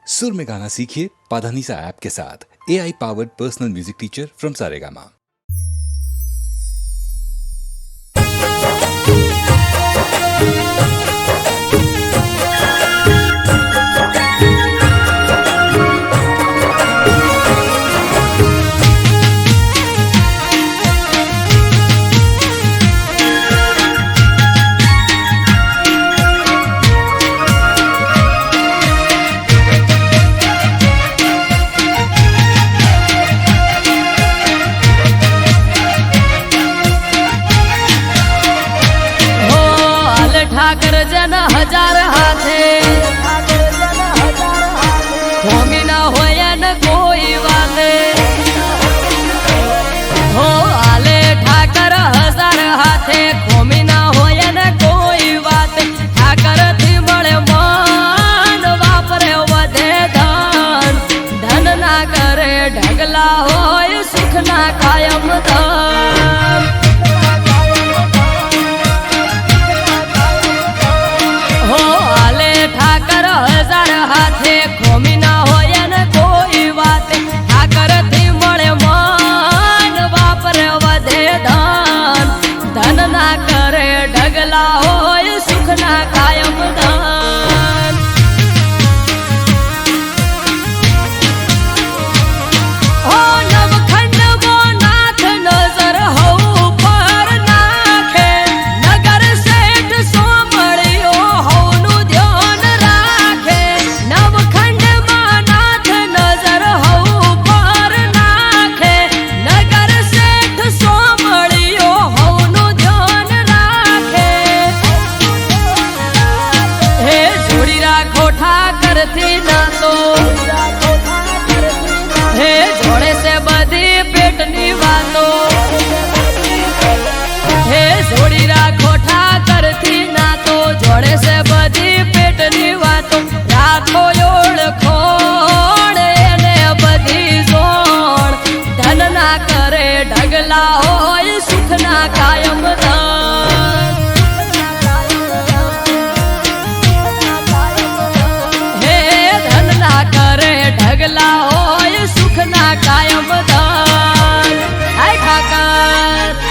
सुर में गाना सीखिए पाधानीसा ऐप के साथ। AI powered personal music teacher from Saregama. ठाकर जन हजार हाथे होमी ना होया न कोई वाले हो आले ठाकर हजार हाथे होमी ना होया न कोई बात ठाकर थी बड़े मान वापरे वधे धन धन ना करे ढगला होय सुख ना कायम धन ठाकर हजार हाथे खोमी ना होया न कोई बात ठाकर थी मळे मान वापरे वधे धन धन ना करे ढगला होय सुख ना कायम धन हो नवखंड वो नाथ नजर हो पर नाखे नगर सेठ सोमड़ियो होनु थी ना तो हे जोड़े से बधी पेटनी वातो हे जोड़ी राखो ठाकर थी ना तो जोड़े से बधी पेटनी वातो राखो ओळखोण एने बधी जोण धन ना करे ढगला होय सुख ना कायम धन ढगला होय सुख ना कायम धन हाय ठाकर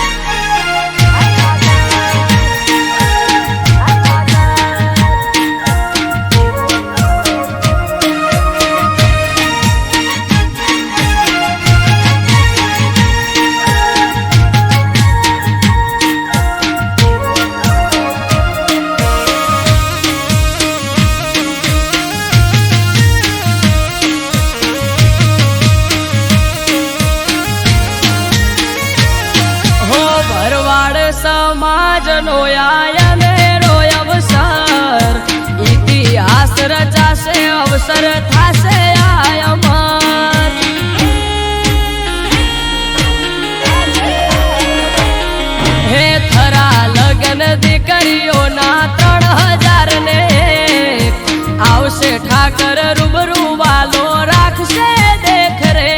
समाज नो आयन रो अवसर इतिहास रचासे अवसर थासे आयमन हे थरा लगन दीकरीओ ना 3000 ने आवशे ठाकर रूबरू वालो राखशे देख रे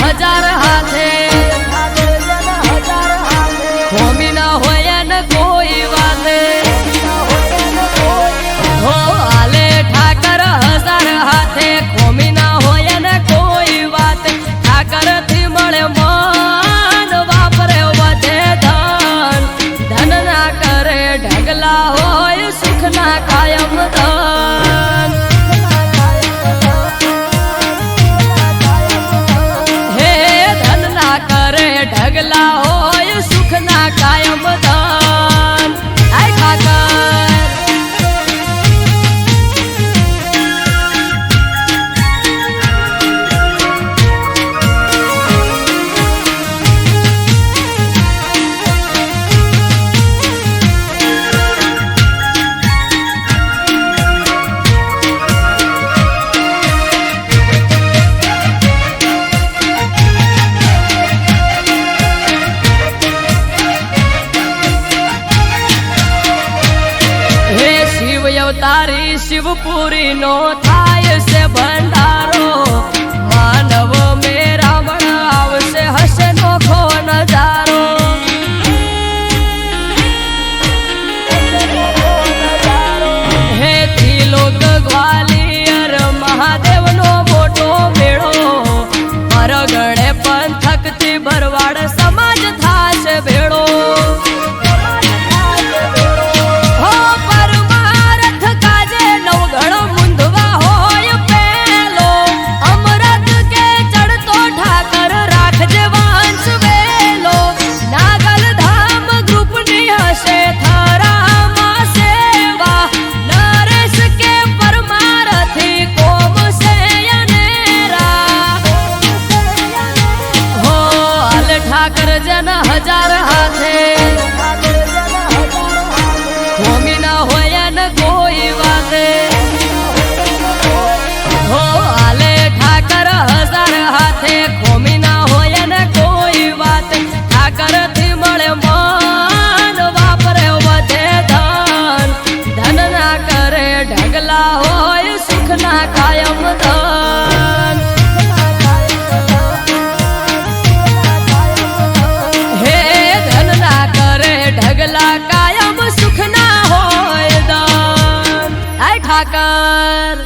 हजार हाथे होमी ना होया न कोई वाले हो आले ठाकर हजार हाथे होमी ना होया न कोई बात ठाकर थी मळे मान वापरे वधे धन धन ना करे ढगला होय सुख ना कायम धन શિવપુરી નો થાય છે ભંડારો માનવ મેરા આવશે હશે નોખો નજારો હેથી લોક ગ્વાલિયર મહાદેવ નો મોટો મેળો મરગડે પંથક થી ભરવાડ સમાજ થાશે ભેળો હજાર હાથે હોમી ના હોય ને કોઈ વાતે હો આલે ઠાકર હજાર હાથે હોમી ના હોય ને કોઈ વાત ઠાકર થી મળે મન વાપરે વધે ધન ધન ના કરે ઢગલા હોય સુખ ના કાયમ ધન ઢગલા કાયમ સુખ ના હોય દાન આય ઠાકર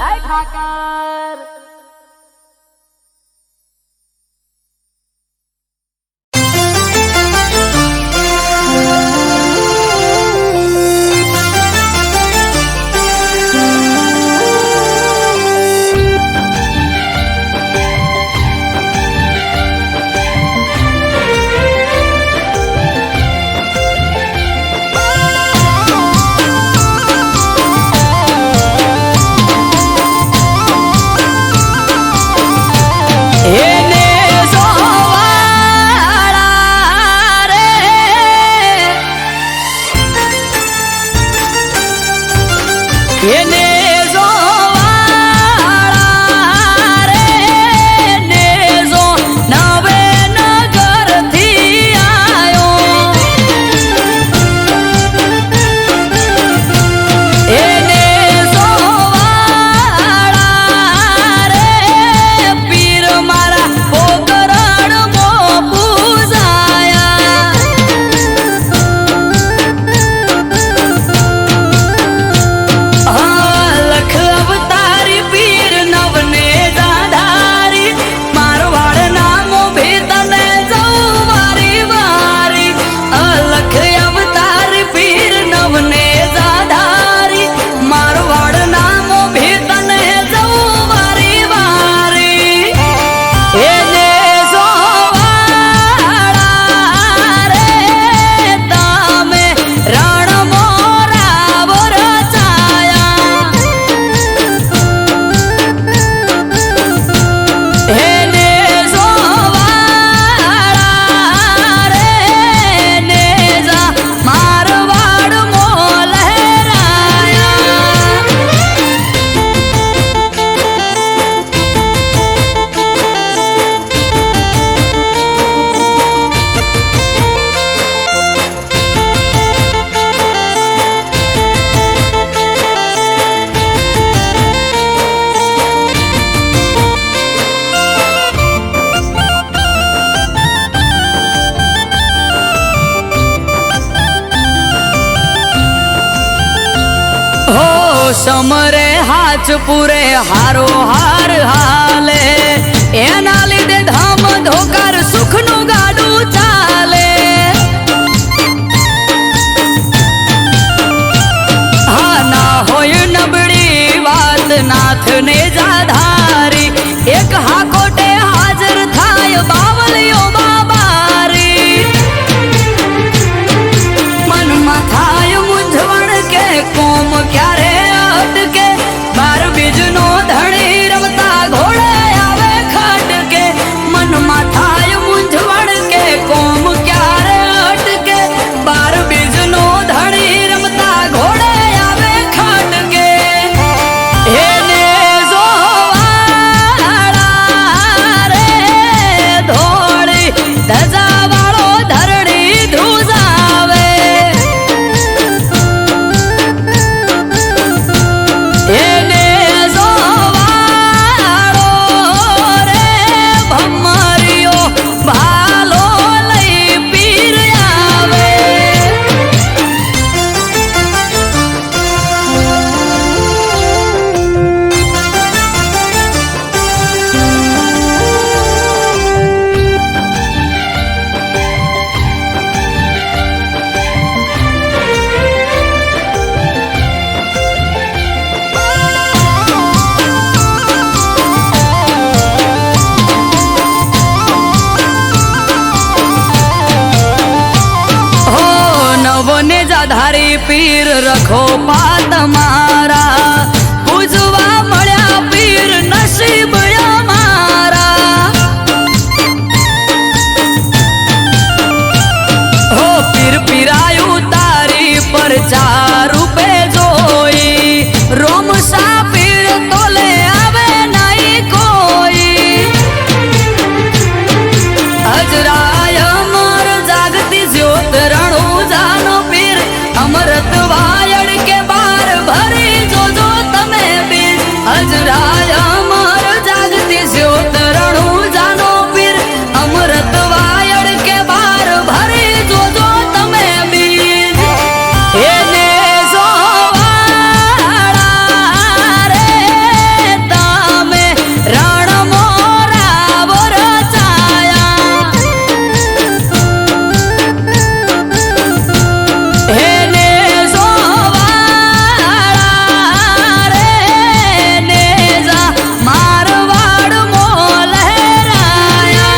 સમરે હાથ પૂરે હારો હાર હાલે એના લીધે ધામ ધોકાર સુખ નું ગાડું ચાલે હા ના હોય નબળી વાત નાથ ને જાધારી એક હાકોટે હાજર થાય બાવલીઓ બાબારી મનમાં થાય મૂંઝવણ કે કોમ ક્યારે અટકે બાર બીજનો ધણી રમતા ઘોડે આધારી પીર રખો પા તમારા પૂજવા મળ્યા પીર નસીબ અમારા હો પીર પીરાયું તારી પર ચાર રૂપે જોઈ રોમ સા પીર તોલે આવે નહીં કોઈ અજરાય અમર જાગતી જ્યોત રણુ જાનો પીર અમરત વાયડ કે બાર ભરી જોજો તમે પીર અજરાય અમર જાગતી જ્યોત રણુ જાનો પીર અમરત વાયડ કે બાર ભરી જોજો તમે પીર એને જોવાળા રે તમે રણ મોરા વરસાયા એને જોવાળા રે નેજા મારવાડ મો લહેરાયા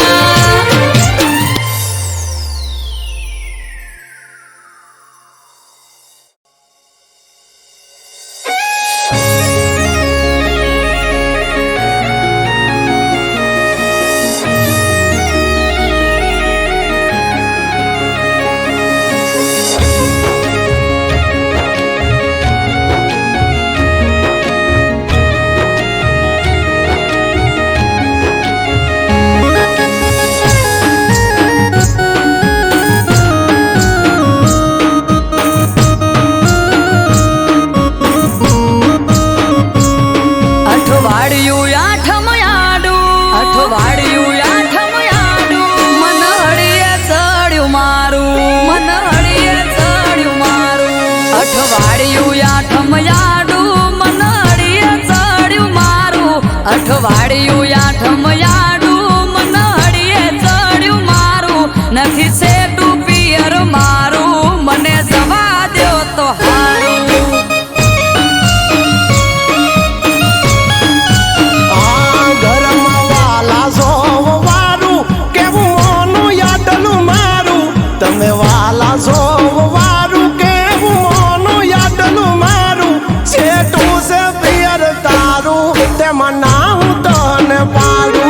અઠવાડિયું આઠમ યાડું અઠવાડિયું આઠમ યાડું મન હળીએ ચડ્યું મારું મન હળીએ ચડ્યું મારું અઠવાડિયું આઠમ યાડું મન હળીએ ચડ્યું મારું અઠવાડિયું આઠમ યાડું મન હળીએ ચડ્યું મારું નથી સેટું પિયર મારું મને જવા દ્યો તો હારું તમે વાલા જોવારું કેવું મોનું યાદનું મારું છેટું છે પિયર તારું તેમાં ના હું તને પાડું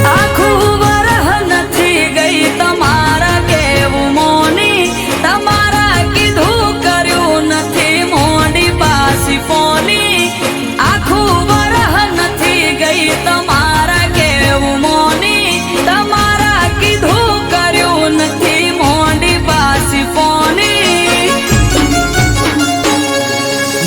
આખું વરહ નથી ગઈ તમારા કેવું મોની તમારા કીધું કર્યું નથી મોડી પાસી ફોની આખું વરહ નથી ગઈ તમારા કેવું મોની તમારા કીધું કર્યું નથી મોડી પાસી ફોની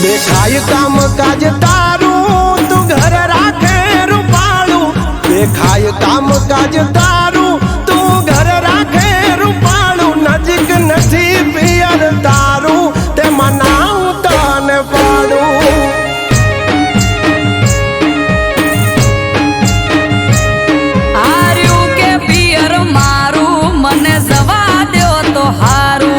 દેખાય કામ કાજ તારું તું ઘર રાખે રૂપાળું દેખાય કામ કાજ તારું તું ઘર રાખે રૂપાળું નજીક નથી પિયર તારું તેમાં ના હું તને પાડું આર્યું કે પિયર મારું મને જવા દ્યો તો હારું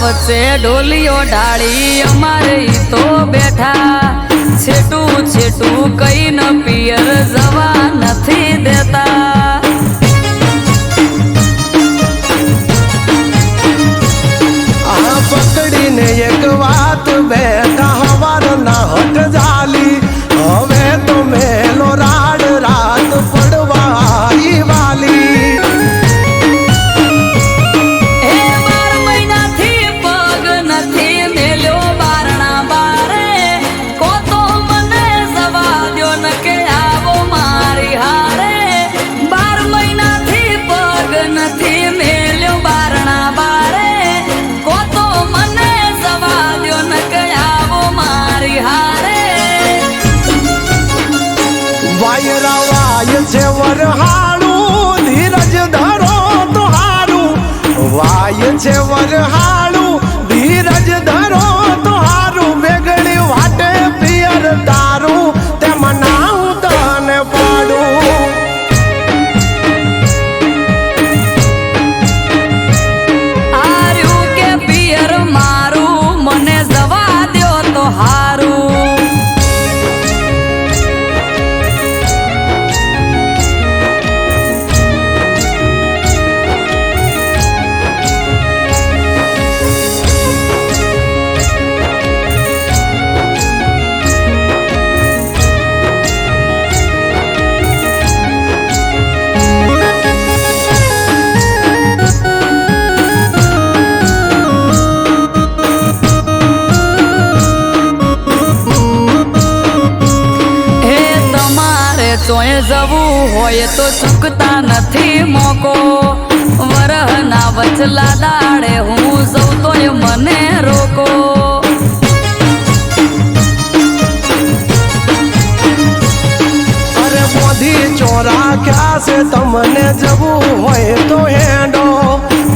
વચ્ચે ડોલીઓ ઢાળી અમારે ઈ તો બેઠા છેટું છેટું કઈ ન પિયર જવા નથી દેતા આ પકડીને એક વાત બેઠા હવાર ના હટ જાલી હવે તો મેલો રાડ રાત પડવા આવી વાલી એ 12 મહિનાથી પગ નથી મેલ્યો બારણા બારે કો તો મને જવા દ્યો ન કે આવો મારી હારે 12 મહિનાથી પગ નથી મેલ્યો બારણા બારે કો તો મને જવા દ્યો ન કે ચોય જવું હોય તો ચૂકતા નથી મોકો વરહના વચલા દાડે હું જઉં તોય મને રોકો અરે મોધી ચોરા ક્યાં છે તમને જવું હોય તો હેડો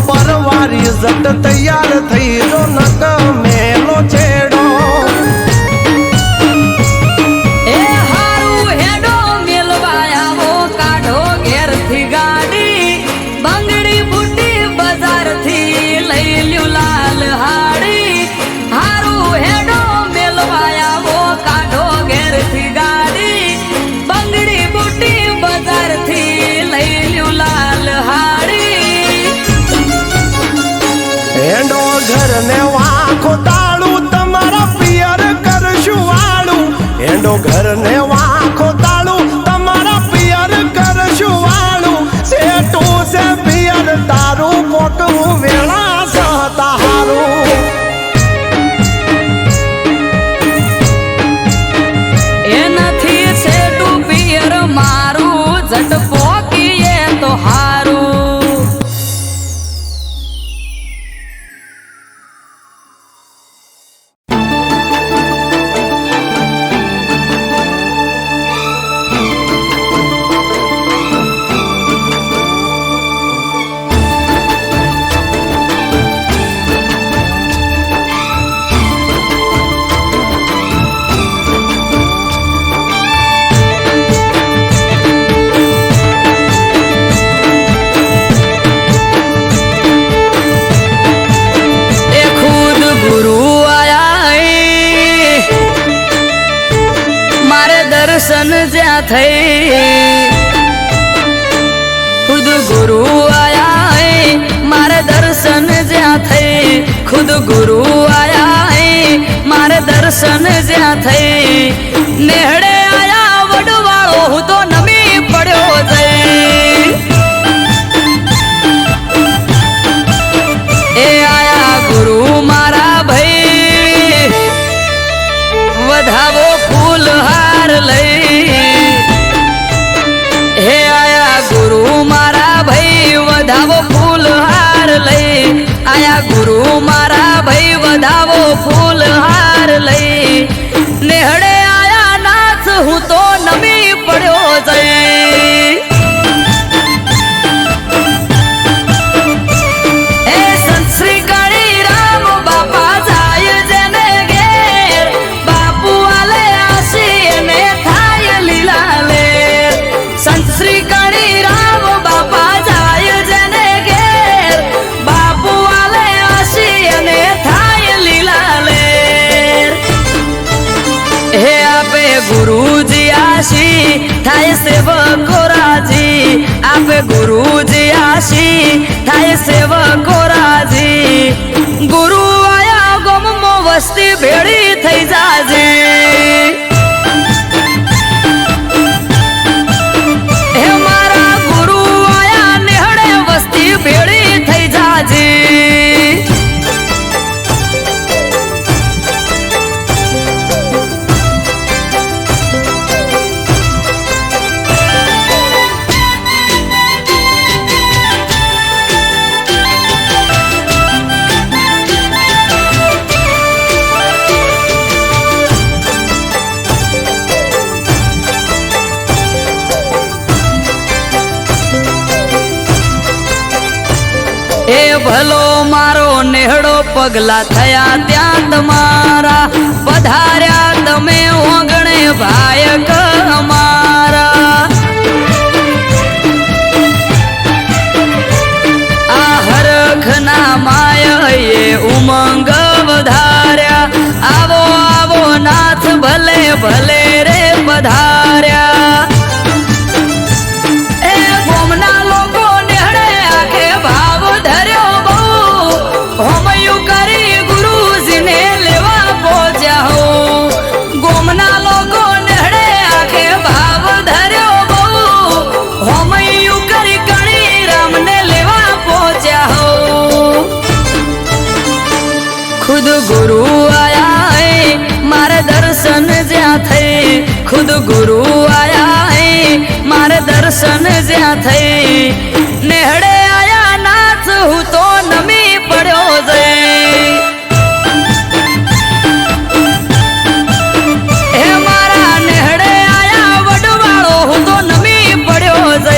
પરવારી જટ તૈયાર થઈ જો નક મેલો છેડો એ હારું હેડો મેલવા આવો કાઢો ઘેરથી ગાડી બંગડી બુટી બજારથી લઈ લ્યું લાલ હાડી હારું હેડો મેલવા આવો કાઢો ઘેરથી ગાડી બંગડી બુટી બજારથી લઈ લ્યું લાલ હાડી હેડો ઘર ને વાંખો તાળું તમારા પિયર કરશું વાળું હેડો ઘર ને વાંખો તાળું તમારા પિયર કરશું વાળું સેટું છે પિયર તારું પોટવું વેળા સહતા હારું એનાથી છેટું પિયર મારું જટ પોકીએ તો હારું દર્શન જ્યાં થઈ ખુદ ગુરુ આયા મારે દર્શન જ્યાં થઈ ખુદ ગુરુ આયા મારે દર્શન જ્યાં થઈ નેહડે આયા વડવાળો હું તો નમી પડ્યો જઈ એ આયા ગુરુ મારા ભાઈ વધાવો ફૂલ હાર લઈ હે આયા ગુરુ મારા ભાઈ વધાવો ફૂલ હાર લઈ આયા ગુરુ મારા ભાઈ વધાવો ફૂલ હાર લઈ નેહડે આયા નાથ હું તો નમી પડ્યો જઈ એ સંશ્રી કાળી રામ બાપા જાય જેને ઘેર બાપુ આલે આસી ને થાય લીલા લે સંશ્રી કાળી રામ બાપા જાય જેને ઘેર બાપુ આલે આસી ને થાય લીલા લે હે આપે ગુરુજી આશી થાય સેવકો રાજી આપે ગુરુજી આશી થાય સેવકો રાજી ગુરુ આયા ગમમો વસ્તી ભેળી થઈ જાજી હે મારા ગુરુ આયા નેહડે વસ્તી ભેળી થઈ જાજી એ ભલો મારો નેહડો પગલા થયા ત્યાં તમારા પધાર્યા તમે ઓગણે ભાયક અમારા આ હરખના માયે ઉમંગ વધાર્યા આવો આવો નાથ ભલે ભલે રે પધાર્યા એ ગોમના લોકો નેહડે આખે ભાવ ધર્યો બહુ હોમયું કરી ગુરુજીને લેવા પહોંચ્યા હો ગોમના લોકો નેહડે આખે ભાવ ધર્યો બહુ હોમયું કરી કણી રામને લેવા પહોંચ્યા હો ખુદ ગુરુ આયા मारे दर्शन ज्या थई खुद गुरु आया है मारे दर्शन ज्या थई नेहड़े आया नाच हूँ तो नमी पड़ो जे हे मारा नेहड़े आया वडवाड़ो हूँ तो नमी पड़ो जे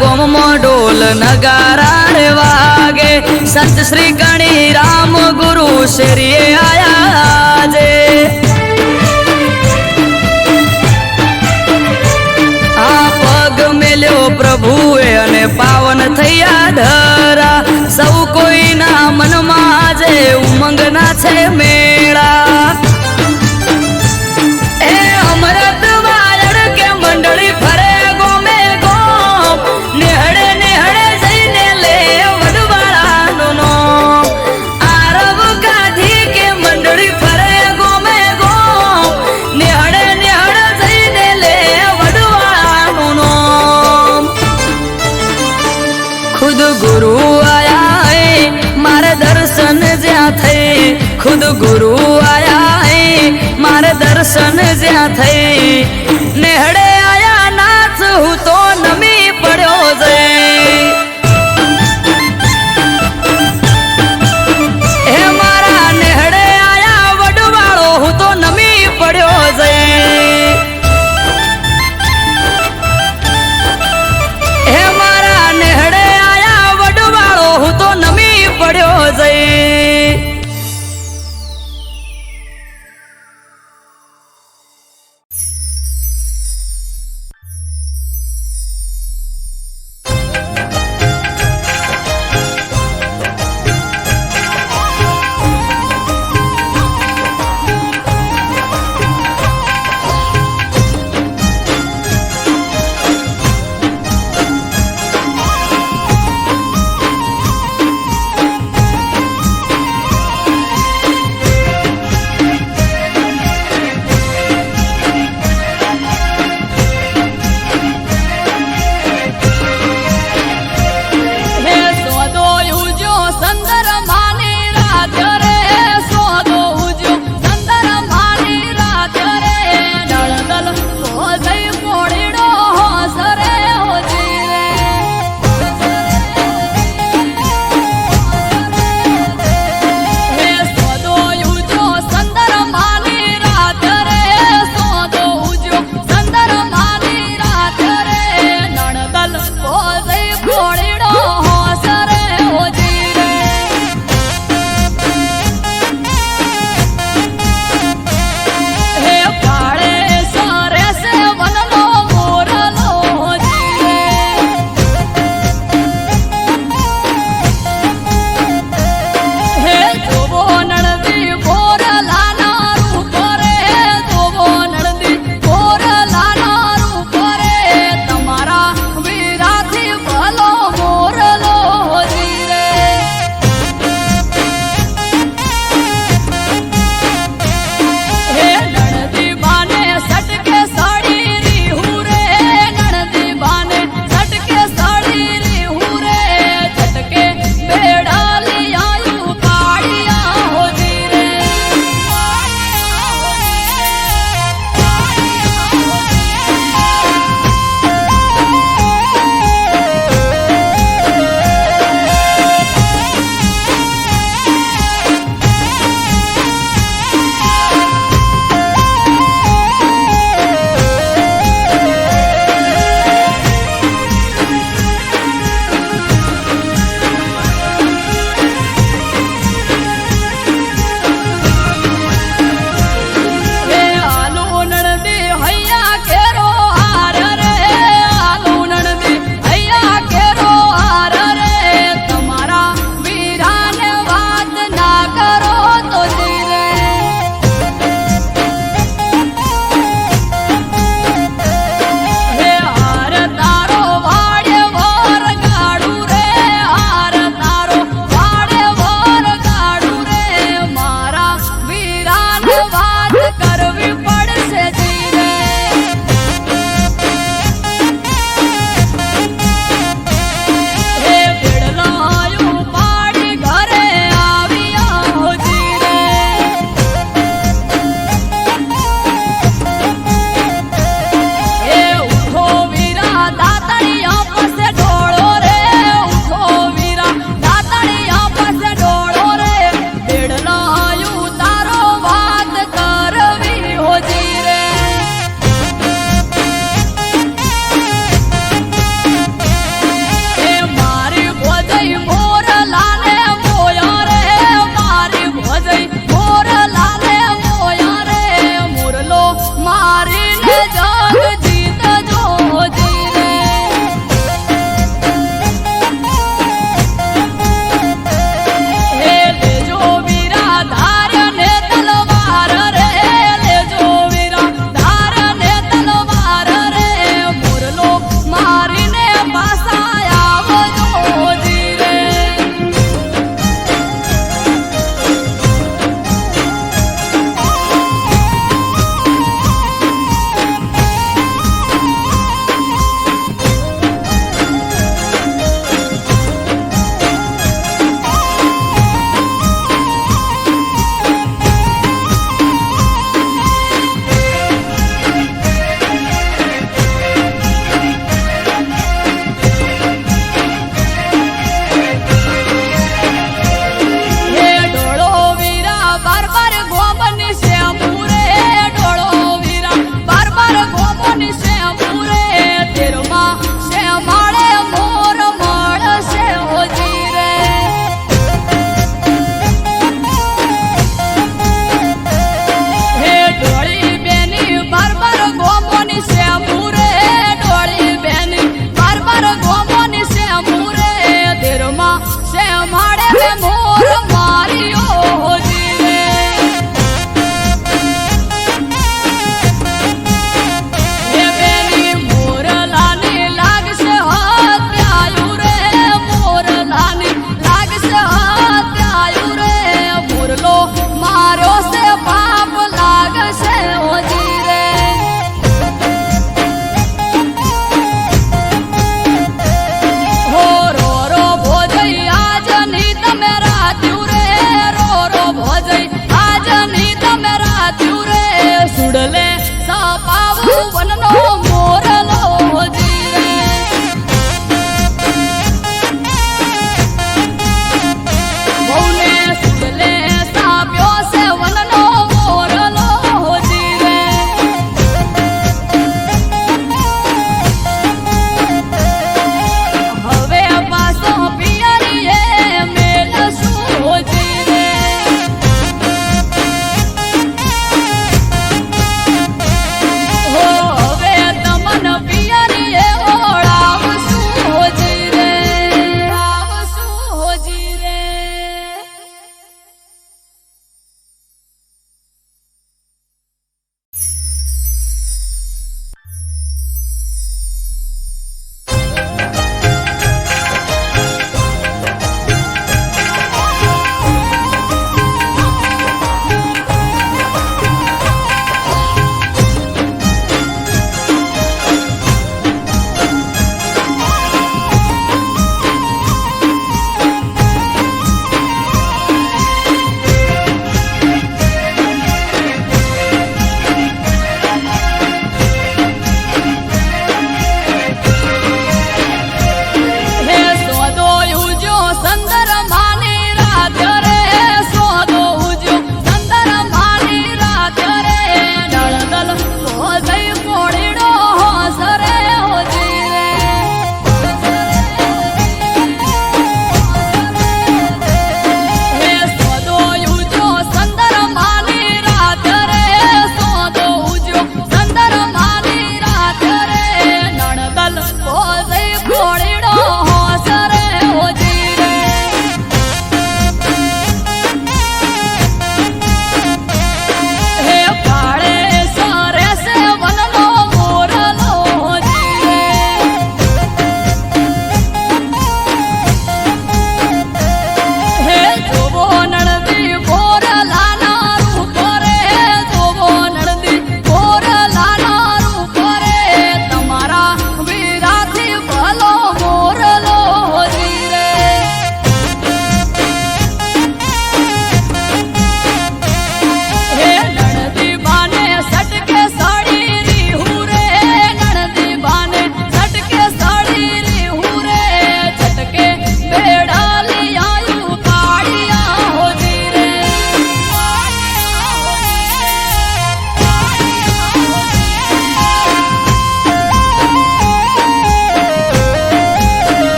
गोम ढोल नगारा रे वागे संत श्री गणी राम गुरु श्री आया जे आ पग मेल्यो प्रभुए अने पावन थया धरा सौ कोई ना मन माजे उमंग ना छे मेळा ए अमृत वायड़ के मंडली फरे गोमे नेहड़े नेहड़े जईने ले वडवाड़ा नो आरव गाधी के मंडली फरे गोमे गो नेहड़े नेहड़े जईने ले वडवाड़ा नो खुद गुरु आया है मारे दर्शन ज्या थई खुद गुरु आया है मारे दर्शन ज्या थई नेहड़े